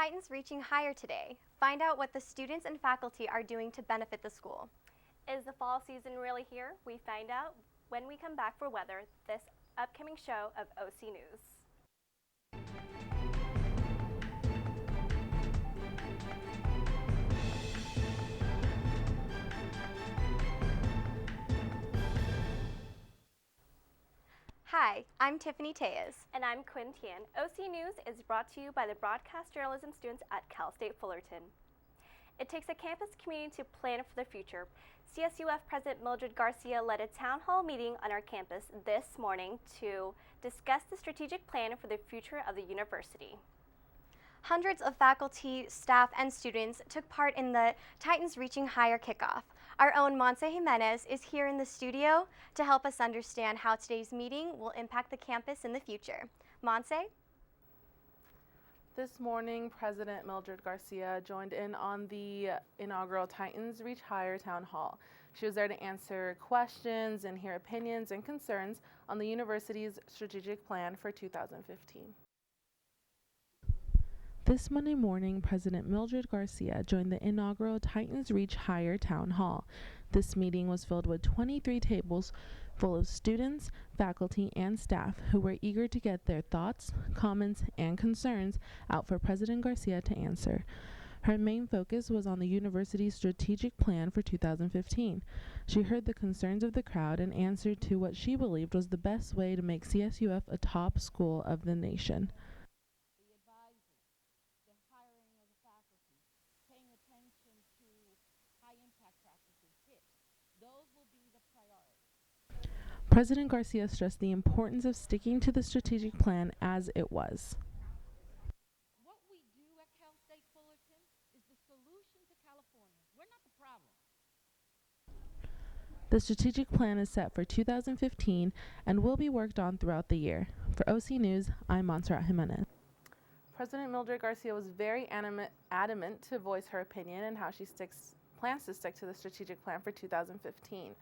Titans reaching higher today. Find out what the students and faculty are doing to benefit the school. Is the fall season really here? We find out when we come back for weather, this upcoming show of OC News. Hi, I'm Tiffany Tejas. And I'm Quinn Tian. OC News is brought to you by the broadcast journalism students at Cal State Fullerton. It takes a campus community to plan for the future. CSUF President Mildred Garcia led a town hall meeting on our campus this morning to discuss the strategic plan for the future of the university. Hundreds of faculty, staff, and students took part in the Titans Reaching Higher kickoff. Our own Montse Jimenez is here in the studio to help us understand how today's meeting will impact the campus in the future. Montse? This morning, President Mildred Garcia joined in on the inaugural Titans Reach Higher Town Hall. She was there to answer questions and hear opinions and concerns on the university's strategic plan for 2015. This Monday morning, President Mildred Garcia joined the inaugural Titans Reach Higher Town Hall. This meeting was filled with 23 tables full of students, faculty, and staff who were eager to get their thoughts, comments, and concerns out for President Garcia to answer. Her main focus was on the university's strategic plan for 2015. She heard the concerns of the crowd and answered to what she believed was the best way to make CSUF a top school of the nation. President Garcia stressed the importance of sticking to the strategic plan as it was. What we do at Cal State Fullerton is the solution to California. We're not the problem. The strategic plan is set for 2015 and will be worked on throughout the year. For OC News, I'm Montserrat Jimenez. President Mildred Garcia was very adamant to voice her opinion and how she plans to stick to the strategic plan for 2015.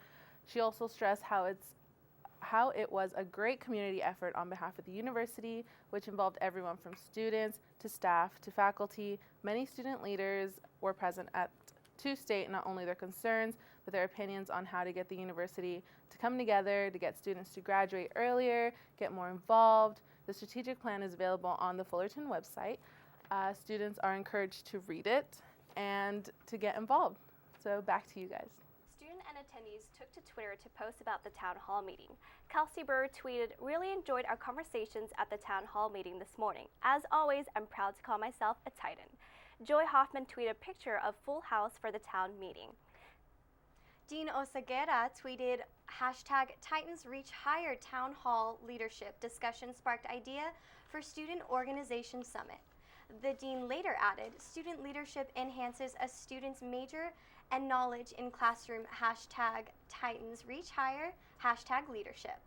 She also stressed how it was a great community effort on behalf of the university, which involved everyone from students to staff to faculty. Many student leaders were present to state not only their concerns, but their opinions on how to get the university to come together, to get students to graduate earlier, get more involved. The strategic plan is available on the Fullerton website. Students are encouraged to read it and to get involved. So back to you guys. Students and attendees took to Twitter to post about the town hall meeting. Kelsey Burr tweeted, "Really enjoyed our conversations at the town hall meeting this morning. As always, I'm proud to call myself a Titan." Joy Hoffman tweeted a picture of full house for the town meeting. Dean Osaguera tweeted, #Titans Reach Higher Town Hall Leadership Discussion Sparked Idea for Student Organization Summit. The dean later added, "Student leadership enhances a student's major and knowledge in classroom, #Titans Reach Higher, #leadership."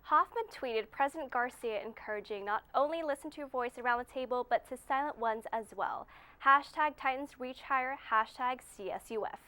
Hoffman tweeted President Garcia encouraging not only listen to your voice around the table, but to silent ones as well. #Titans Reach Higher, #CSUF.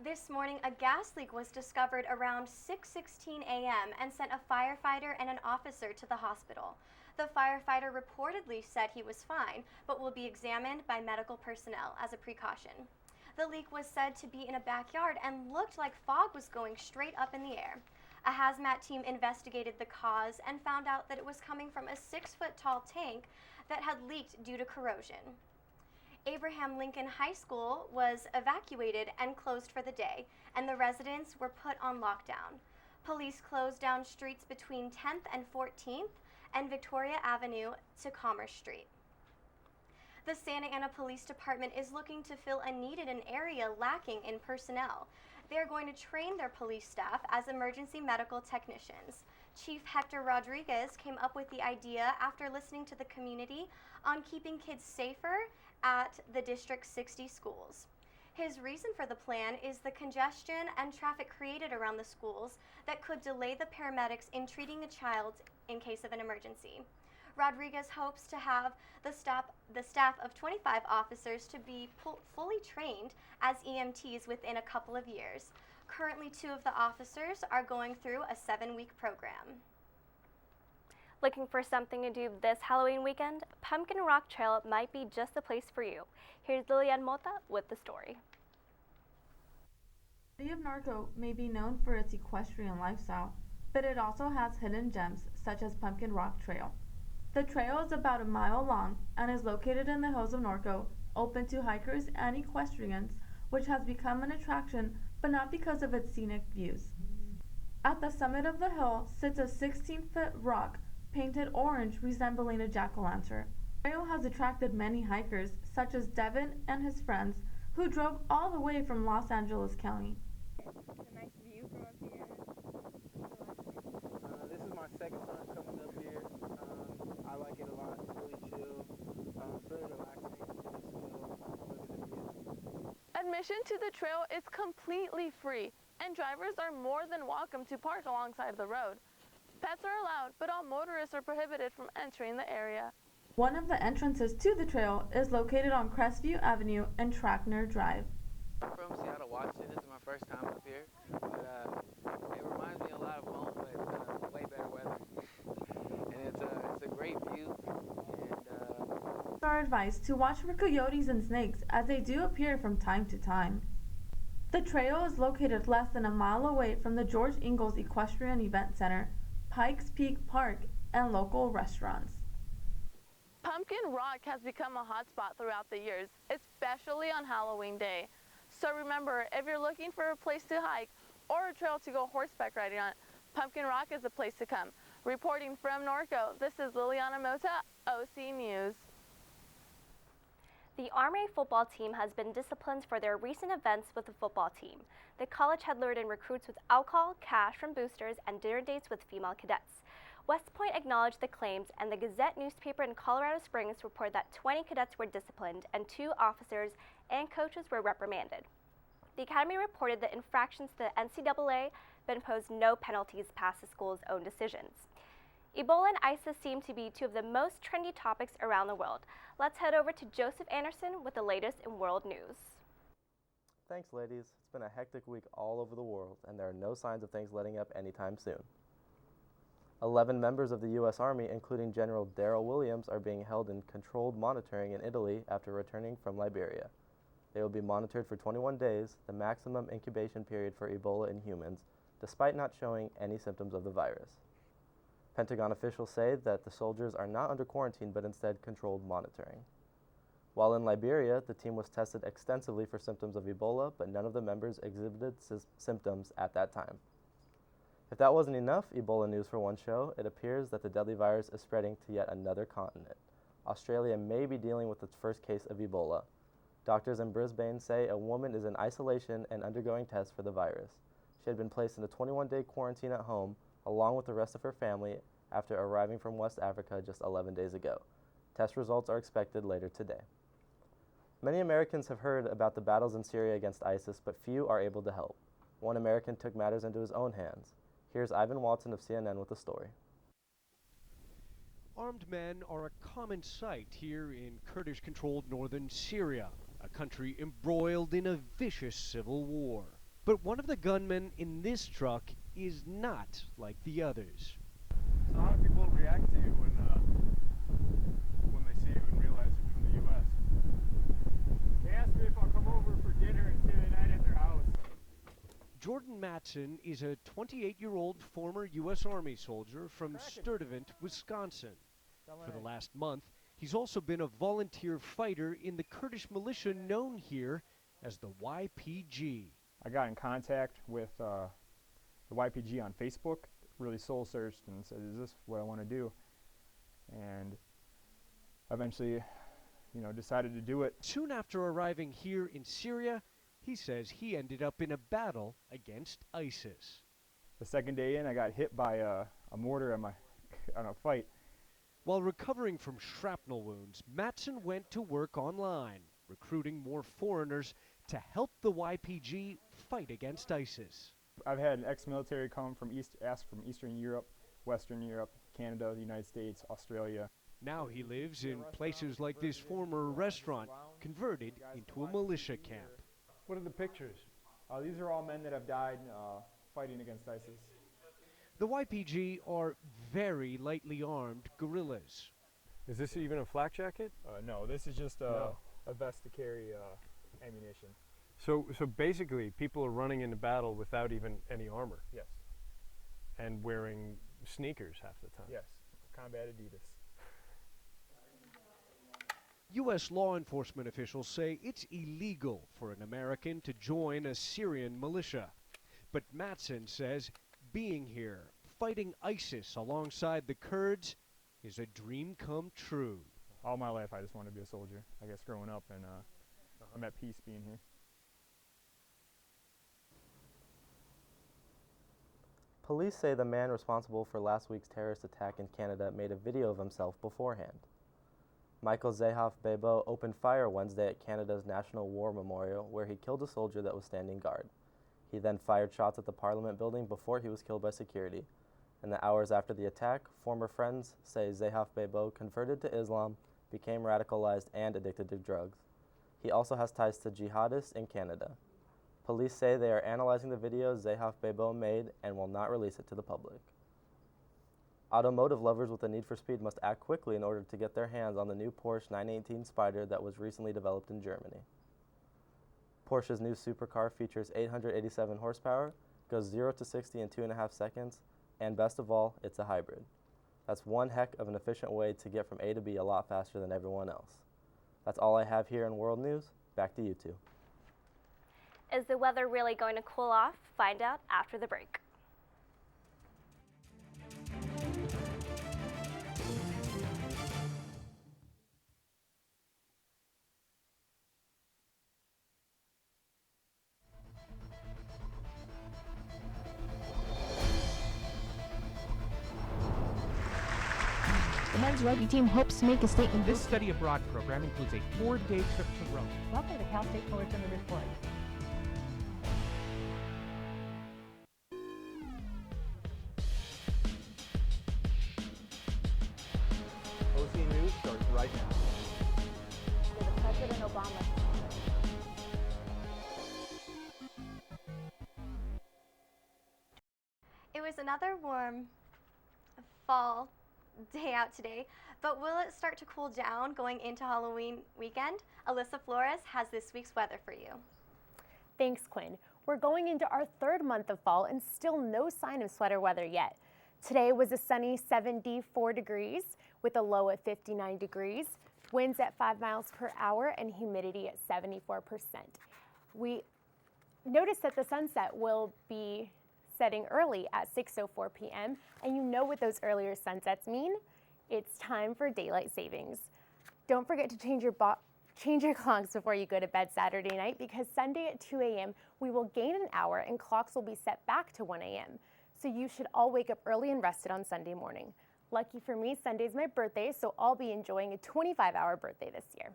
This morning, a gas leak was discovered around 6:16 a.m. and sent a firefighter and an officer to the hospital. The firefighter reportedly said he was fine, but will be examined by medical personnel as a precaution. The leak was said to be in a backyard and looked like fog was going straight up in the air. A hazmat team investigated the cause and found out that it was coming from a 6-foot-tall tank that had leaked due to corrosion. Abraham Lincoln High School was evacuated and closed for the day, and the residents were put on lockdown. Police closed down streets between 10th and 14th and Victoria Avenue to Commerce Street. The Santa Ana Police Department is looking to fill a need in an area lacking in personnel. They are going to train their police staff as emergency medical technicians. Chief Hector Rodriguez came up with the idea after listening to the community on keeping kids safer at the District's 60 schools. His reason for the plan is the congestion and traffic created around the schools that could delay the paramedics in treating a child in case of an emergency. Rodriguez hopes to have the staff of 25 officers to be fully trained as EMTs within a couple of years. Currently, 2 of the officers are going through a 7-week program. Looking for something to do this Halloween weekend? Pumpkin Rock Trail might be just the place for you. Here's Lilian Mota with the story. The city of Norco may be known for its equestrian lifestyle, but it also has hidden gems such as Pumpkin Rock Trail. The trail is about a mile long and is located in the hills of Norco, open to hikers and equestrians, which has become an attraction, but not because of its scenic views. At the summit of the hill sits a 16-foot rock painted orange resembling a jack-o'-lantern. The trail has attracted many hikers, such as Devin and his friends, who drove all the way from Los Angeles County. It's a nice view from up here. This is my second time coming up here. I like it a lot. It's really chill. It's really relaxing. Just look at the view. Admission to the trail is completely free, and drivers are more than welcome to park alongside the road. Pets are allowed, but all motorists are prohibited from entering the area. One of the entrances to the trail is located on Crestview Avenue and Trackner Drive. I'm from Seattle, Washington. This is my first time up here, but it reminds me a lot of home, but it's way better weather. And it's a great view. And Are advised to watch for coyotes and snakes as they do appear from time to time. The trail is located less than a mile away from the George Ingalls Equestrian Event Center, Pikes Peak Park, and local restaurants. Pumpkin Rock has become a hotspot throughout the years, especially on Halloween Day. So remember, if you're looking for a place to hike or a trail to go horseback riding on, Pumpkin Rock is the place to come. Reporting from Norco, this is Liliana Mota, OC News. The Army football team has been disciplined for their recent events with the football team. The college had lured in recruits with alcohol, cash from boosters, and dinner dates with female cadets. West Point acknowledged the claims, and the Gazette newspaper in Colorado Springs reported that 20 cadets were disciplined and 2 officers and coaches were reprimanded. The academy reported that infractions to the NCAA but imposed no penalties past the school's own decisions. Ebola and ISIS seem to be 2 of the most trendy topics around the world. Let's head over to Joseph Anderson with the latest in world news. Thanks, ladies. It's been a hectic week all over the world, and there are no signs of things letting up anytime soon. 11 members of the U.S. Army, including General Darrell Williams, are being held in controlled monitoring in Italy after returning from Liberia. They will be monitored for 21 days, the maximum incubation period for Ebola in humans, despite not showing any symptoms of the virus. Pentagon officials say that the soldiers are not under quarantine but instead controlled monitoring. While in Liberia, the team was tested extensively for symptoms of Ebola, but none of the members exhibited symptoms at that time. If that wasn't enough Ebola news for one show, it appears that the deadly virus is spreading to yet another continent. Australia may be dealing with its first case of Ebola. Doctors in Brisbane say a woman is in isolation and undergoing tests for the virus. She had been placed in a 21-day quarantine at home, along with the rest of her family, after arriving from West Africa just 11 days ago. Test results are expected later today. Many Americans have heard about the battles in Syria against ISIS, but few are able to help. One American took matters into his own hands. Here's Ivan Watson of CNN with the story. Armed men are a common sight here in Kurdish-controlled northern Syria, a country embroiled in a vicious civil war. But one of the gunmen in this truck is not like the others. So how do people react to you when they see you and realize you're from the U.S.? They ask me if I'll come over for dinner and stay the night at their house. Jordan Matson is a 28-year-old former U.S. Army soldier from Sturtevant, Wisconsin. For the last month, he's also been a volunteer fighter in the Kurdish militia known here as the YPG. I got in contact with the YPG on Facebook, really soul searched and said, is this what I want to do? And eventually, decided to do it. Soon after arriving here in Syria, he says he ended up in a battle against ISIS. The second day in, I got hit by a mortar on a fight. While recovering from shrapnel wounds, Matson went to work online, recruiting more foreigners to help the YPG fight against ISIS. I've had ex-military come from Eastern Europe, Western Europe, Canada, the United States, Australia. Now he lives in places like this former restaurant, converted into a militia camp. What are the pictures? These are all men that have died fighting against ISIS. The YPG are very lightly armed guerrillas. Is this even a flak jacket? No, this is just a vest to carry ammunition. So basically, people are running into battle without even any armor. Yes. And wearing sneakers half the time. Yes. Combat Adidas. U.S. law enforcement officials say it's illegal for an American to join a Syrian militia. But Matson says being here, fighting ISIS alongside the Kurds, is a dream come true. All my life, I just wanted to be a soldier, I guess, growing up, and I'm at peace being here. Police say the man responsible for last week's terrorist attack in Canada made a video of himself beforehand. Michael Zehoff Bebo opened fire Wednesday at Canada's National War Memorial, where he killed a soldier that was standing guard. He then fired shots at the Parliament building before he was killed by security. In the hours after the attack, former friends say Zehoff Bebo converted to Islam, became radicalized, and addicted to drugs. He also has ties to jihadists in Canada. Police say they are analyzing the video Zehoff Bebo made and will not release it to the public. Automotive lovers with a need for speed must act quickly in order to get their hands on the new Porsche 918 Spyder that was recently developed in Germany. Porsche's new supercar features 887 horsepower, goes 0 to 60 in 2.5 seconds, and best of all, it's a hybrid. That's one heck of an efficient way to get from A to B a lot faster than everyone else. That's all I have here in World News. Back to you two. Is the weather really going to cool off? Find out after the break. The men's rugby team hopes to make a statement. This study abroad program includes a 4-day trip to Rome. Welcome to Cal State Fullerton Report. OC News starts right now. With President Obama. It was another warm fall day out today, but will it start to cool down going into Halloween weekend? Alyssa Flores has this week's weather for you. Thanks, Quinn. We're going into our third month of fall and still no sign of sweater weather yet. Today was a sunny 74 degrees with a low of 59 degrees, winds at 5 miles per hour and humidity at 74%. We noticed that the sunset will be setting early at 6:04 p.m. and you know what those earlier sunsets mean? It's time for daylight savings. Don't forget to change your clocks before you go to bed Saturday night, because Sunday at 2 a.m. we will gain an hour and clocks will be set back to 1 a.m. So you should all wake up early and rested on Sunday morning. Lucky for me, Sunday's my birthday, so I'll be enjoying a 25-hour birthday this year.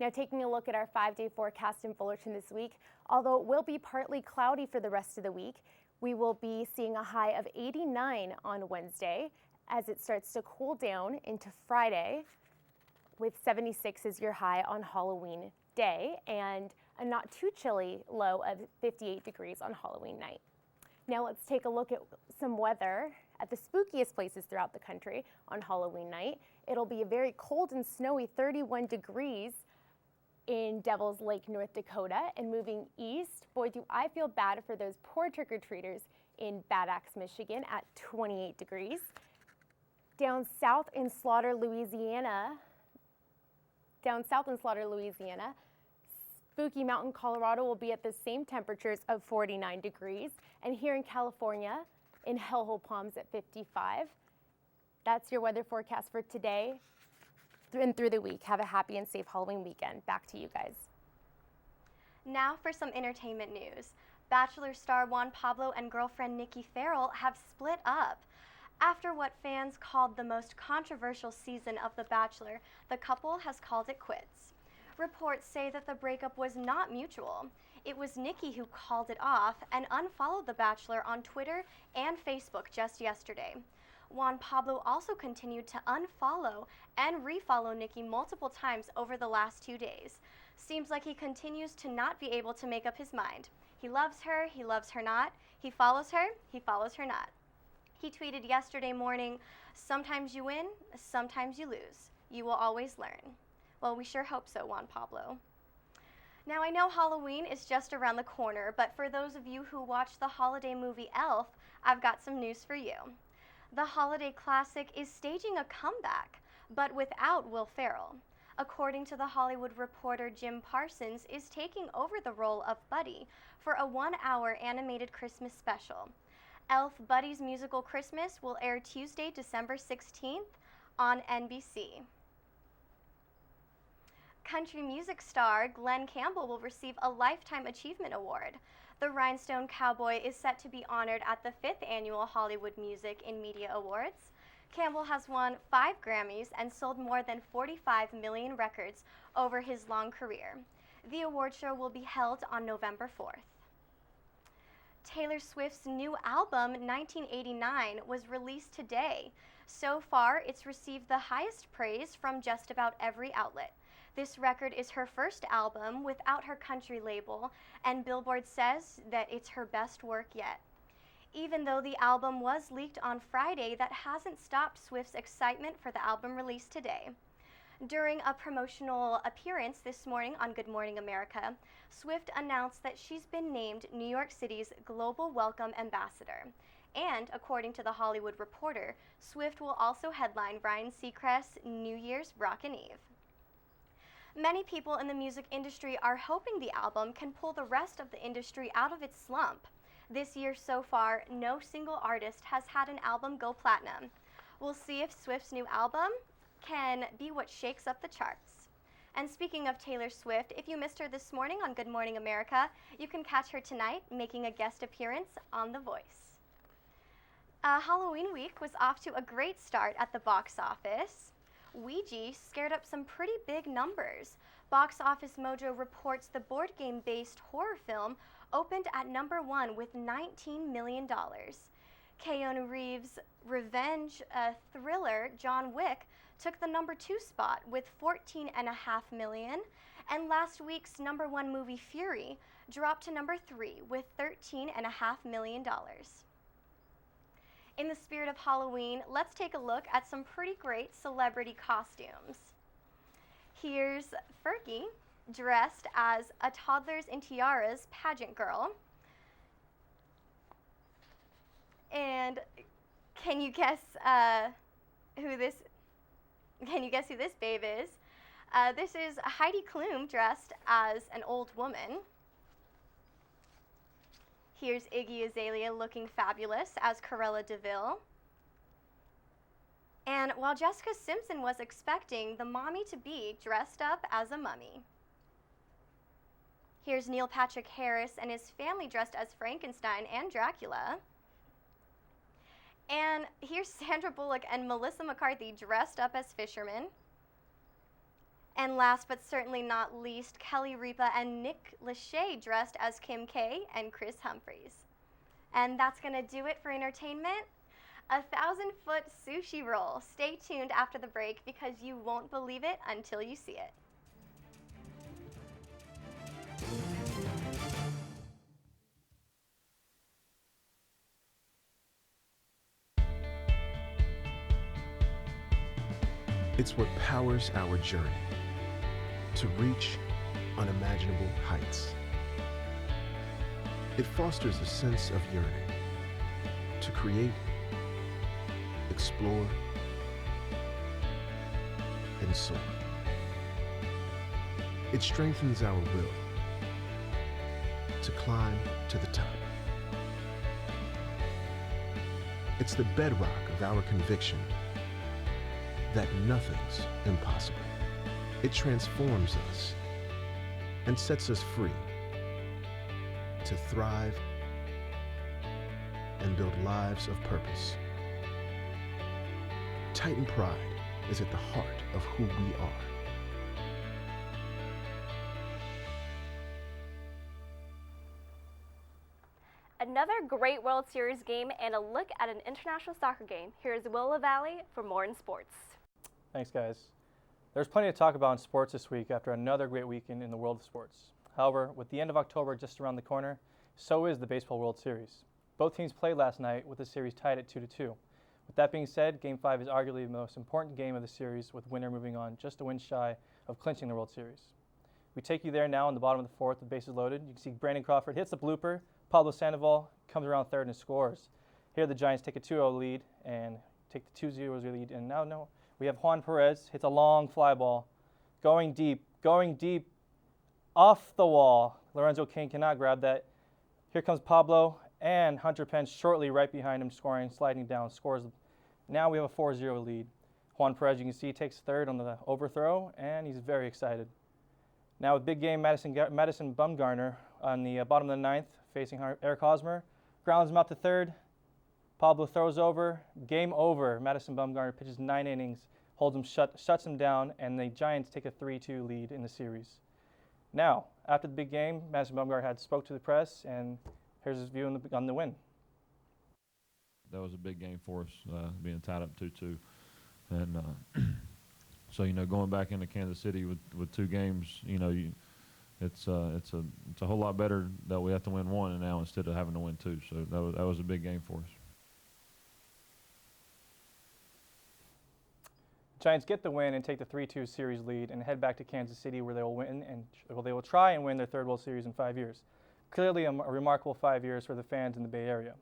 Now taking a look at our 5-day forecast in Fullerton this week, although it will be partly cloudy for the rest of the week, we will be seeing a high of 89 on Wednesday as it starts to cool down into Friday, with 76 as your high on Halloween day and a not too chilly low of 58 degrees on Halloween night. Now let's take a look at some weather at the spookiest places throughout the country on Halloween night. It'll be a very cold and snowy 31 degrees in Devil's Lake, North Dakota, and moving east, boy, do I feel bad for those poor trick-or-treaters in Bad Axe, Michigan at 28 degrees. Down south in Slaughter, Louisiana, Spooky Mountain, Colorado will be at the same temperatures of 49 degrees. And here in California, in Hellhole Palms at 55. That's your weather forecast for today and through the week. Have a happy and safe Halloween weekend. Back to you guys. Now for some entertainment news. Bachelor star Juan Pablo and girlfriend Nikki Farrell have split up. After what fans called the most controversial season of The Bachelor, the couple has called it quits. Reports say that the breakup was not mutual. It was Nikki who called it off and unfollowed The Bachelor on Twitter and Facebook just yesterday. Juan Pablo also continued to unfollow and refollow Nikki multiple times over the last 2 days. Seems like he continues to not be able to make up his mind. He loves her not. He follows her not. He tweeted yesterday morning, "Sometimes you win, sometimes you lose. You will always learn." Well, we sure hope so, Juan Pablo. Now, I know Halloween is just around the corner, but for those of you who watch the holiday movie Elf, I've got some news for you. The holiday classic is staging a comeback, but without Will Ferrell. According to The Hollywood Reporter, Jim Parsons is taking over the role of Buddy for a 1-hour animated Christmas special. Elf Buddy's Musical Christmas will air Tuesday, December 16th on NBC. Country music star Glenn Campbell will receive a Lifetime Achievement Award. The Rhinestone Cowboy is set to be honored at the 5th Annual Hollywood Music and Media Awards. Campbell has won 5 Grammys and sold more than 45 million records over his long career. The award show will be held on November 4th. Taylor Swift's new album, 1989, was released today. So far, it's received the highest praise from just about every outlet. This record is her first album without her country label, and Billboard says that it's her best work yet. Even though the album was leaked on Friday, that hasn't stopped Swift's excitement for the album release today. During a promotional appearance this morning on Good Morning America, Swift announced that she's been named New York City's Global Welcome Ambassador. And according to The Hollywood Reporter, Swift will also headline Ryan Seacrest's New Year's Rockin' Eve. Many people in the music industry are hoping the album can pull the rest of the industry out of its slump. This year so far, no single artist has had an album go platinum. We'll see if Swift's new album can be what shakes up the charts. And speaking of Taylor Swift, if you missed her this morning on Good Morning America, you can catch her tonight making a guest appearance on The Voice. Halloween week was off to a great start at the box office. Ouija scared up some pretty big numbers. Box Office Mojo reports the board game-based horror film opened at number 1 with $19 million. Keanu Reeves' revenge thriller John Wick took the number 2 spot with $14.5 million, and last week's number 1 movie Fury dropped to number 3 with $13.5 million. In the spirit of Halloween, let's take a look at some pretty great celebrity costumes. Here's Fergie, dressed as a Toddlers and Tiaras pageant girl. And can you guess who this babe is? This is Heidi Klum dressed as an old woman. Here's Iggy Azalea looking fabulous as Corella DeVille. And while Jessica Simpson was expecting the mommy-to-be dressed up as a mummy. Here's Neil Patrick Harris and his family dressed as Frankenstein and Dracula. And here's Sandra Bullock and Melissa McCarthy dressed up as fishermen. And last but certainly not least, Kelly Ripa and Nick Lachey dressed as Kim K and Chris Humphries. And that's going to do it for entertainment. 1,000-foot sushi roll. Stay tuned after the break because you won't believe it until you see it. It's what powers our journey to reach unimaginable heights. It fosters a sense of yearning to create, explore, and soar. It strengthens our will to climb to the top. It's the bedrock of our conviction that nothing's impossible. It transforms us and sets us free to thrive and build lives of purpose. Titan Pride is at the heart of who we are. Another great World Series game and a look at an international soccer game. Here's Will LaValle for more in sports. Thanks, guys. There's plenty to talk about in sports this week after another great weekend in the world of sports. However, with the end of October just around the corner, so is the Baseball World Series. Both teams played last night with the series tied at 2-2. With that being said, Game 5 is arguably the most important game of the series, with winner moving on just a win shy of clinching the World Series. We take you there now in the bottom of the fourth with bases loaded. You can see Brandon Crawford hits the blooper. Pablo Sandoval comes around third and scores. Here the Giants take a 2-0 lead and take the 2-0 lead. And now we have Juan Perez hits a long fly ball. Going deep, off the wall. Lorenzo King cannot grab that. Here comes Pablo and Hunter Pence shortly right behind him, scoring, sliding down, scores. Now we have a 4-0 lead. Juan Perez, you can see, takes third on the overthrow, and he's very excited. Now with big game Madison Bumgarner on the bottom of the ninth, facing Eric Hosmer, grounds him out to third. Pablo throws over. Game over. Madison Bumgarner pitches 9 innings, holds him shuts him down, and the Giants take a 3-2 lead in the series. Now, after the big game, Madison Bumgarner had spoke to the press, and here's his view on the win. That was a big game for us, being tied up 2-2, and so going back into Kansas City with 2 games, it's a whole lot better that we have to win 1 now instead of having to win 2. So that was a big game for us. Giants get the win and take the 3-2 series lead and head back to Kansas City, where they will try and win their 3rd World Series in 5 years. Clearly a remarkable 5 years for the fans in the Bay Area.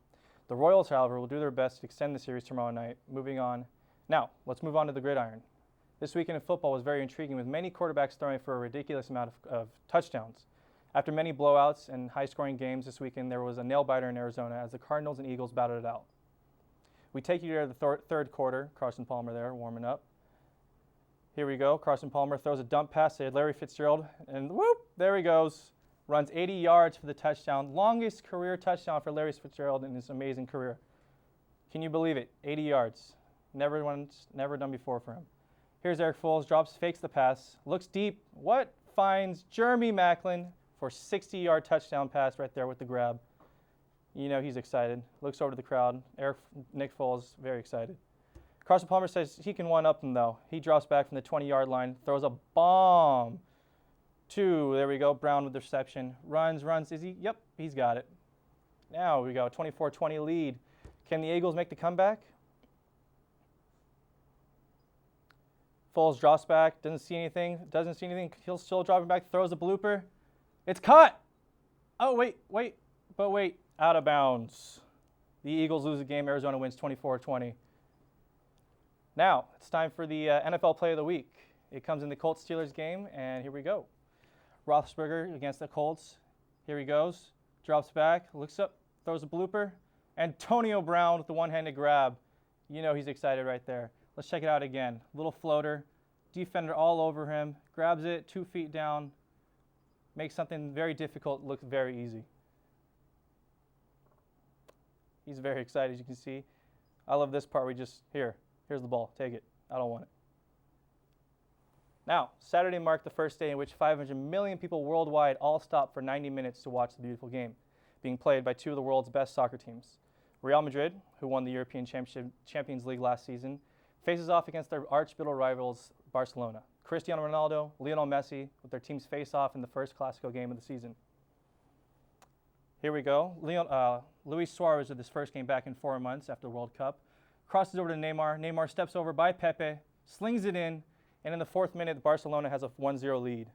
The Royals, however, will do their best to extend the series tomorrow night. Moving on. Now, let's move on to the gridiron. This weekend in football was very intriguing, with many quarterbacks throwing for a ridiculous amount of touchdowns. After many blowouts and high-scoring games this weekend, there was a nail-biter in Arizona as the Cardinals and Eagles battled it out. We take you to the third quarter. Carson Palmer there warming up. Here we go. Carson Palmer throws a dump pass to Larry Fitzgerald, and whoop, there he goes. Runs 80 yards for the touchdown. Longest career touchdown for Larry Fitzgerald in his amazing career. Can you believe it? 80 yards. Never done before for him. Here's Eric Foles, fakes the pass, looks deep. Finds Jeremy Maclin for a 60-yard touchdown pass right there with the grab. He's excited. Looks over to the crowd. Nick Foles, very excited. Carson Palmer says he can one-up him, though. He drops back from the 20-yard line, throws a bomb to, there we go, Brown with the reception. Runs. Is he? Yep, he's got it. Now we go, 24-20 lead. Can the Eagles make the comeback? Foles drops back, doesn't see anything. He'll still drop it back, throws the blooper. It's caught! Oh, wait, out of bounds. The Eagles lose the game. Arizona wins 24-20. Now, it's time for the NFL Play of the Week. It comes in the Colts-Steelers game, and here we go. Roethlisberger against the Colts. Here he goes. Drops back, looks up, throws a blooper. Antonio Brown with the one-handed grab. He's excited right there. Let's check it out again. Little floater. Defender all over him. Grabs it 2 feet down. Makes something very difficult look very easy. He's very excited, as you can see. I love this part. Here's the ball. Take it. I don't want it. Now, Saturday marked the first day in which 500 million people worldwide all stopped for 90 minutes to watch the beautiful game, being played by 2 of the world's best soccer teams. Real Madrid, who won the European Champions League last season, faces off against their arch-bitter rivals, Barcelona. Cristiano Ronaldo, Lionel Messi, with their teams face off in the first Clásico game of the season. Here we go. Luis Suarez with his first game back in 4 months after the World Cup. Crosses over to Neymar. Neymar steps over by Pepe, slings it in, and in the 4th minute, Barcelona has a 1-0 lead.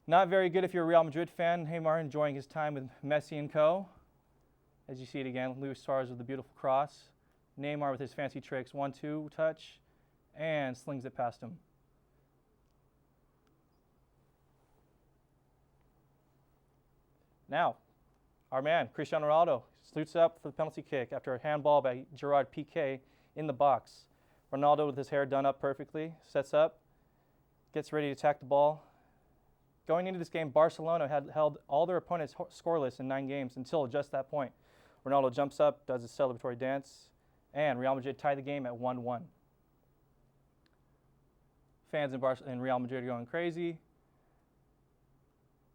Not very good if you're a Real Madrid fan. Neymar enjoying his time with Messi and co. As you see it again, Luis Suarez with the beautiful cross. Neymar with his fancy tricks, 1-2 touch, and slings it past him. Now, our man, Cristiano Ronaldo, suits up for the penalty kick after a handball by Gerard Piqué in the box. Ronaldo, with his hair done up perfectly, sets up, gets ready to attack the ball. Going into this game, Barcelona had held all their opponents scoreless in 9 games until just that point. Ronaldo jumps up, does his celebratory dance, and Real Madrid tie the game at 1-1. Fans in Real Madrid are going crazy.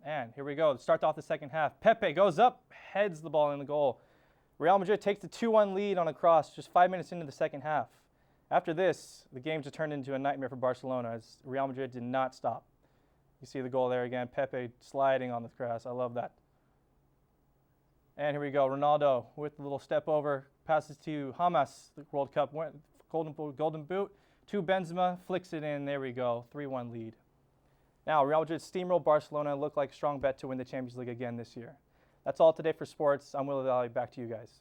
And here we go. Start off the second half. Pepe goes up, heads the ball in the goal. Real Madrid takes the 2-1 lead on a cross just 5 minutes into the second half. After this, the game just turned into a nightmare for Barcelona as Real Madrid did not stop. You see the goal there again. Pepe sliding on the grass. I love that. And here we go, Ronaldo with a little step over, passes to Hamas, the World Cup golden boot, to Benzema, flicks it in, there we go, 3-1 lead. Now, Real Madrid steamrolled Barcelona and look like a strong bet to win the Champions League again this year. That's all today for sports. I'm Will Valley, back to you guys.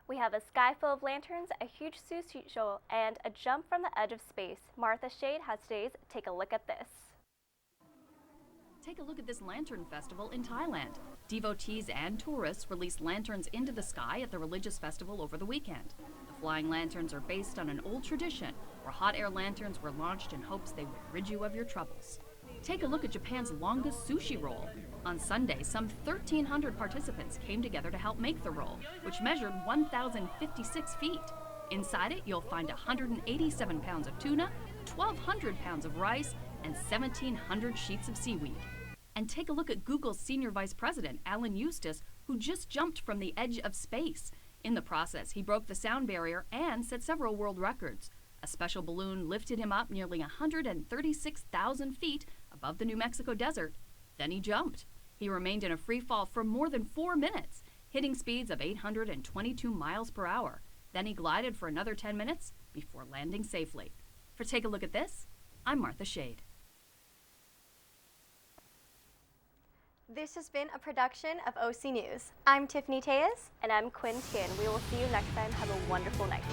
We have a sky full of lanterns, a huge sushi show, and a jump from the edge of space. Martha Shade has today's Take a Look at This. Take a look at this lantern festival in Thailand. Devotees and tourists released lanterns into the sky at the religious festival over the weekend. The flying lanterns are based on an old tradition where hot air lanterns were launched in hopes they would rid you of your troubles. Take a look at Japan's longest sushi roll. On Sunday, some 1,300 participants came together to help make the roll, which measured 1,056 feet. Inside it, you'll find 187 pounds of tuna, 1,200 pounds of rice, and 1,700 sheets of seaweed. And take a look at Google's senior vice president, Alan Eustace, who just jumped from the edge of space. In the process, he broke the sound barrier and set several world records. A special balloon lifted him up nearly 136,000 feet above the New Mexico desert. Then he jumped. He remained in a free fall for more than 4 minutes, hitting speeds of 822 miles per hour. Then he glided for another 10 minutes before landing safely. For Take a Look at This, I'm Martha Shade. This has been a production of OC News. I'm Tiffany Tejas. And I'm Quinn Tien. We will see you next time. Have a wonderful night.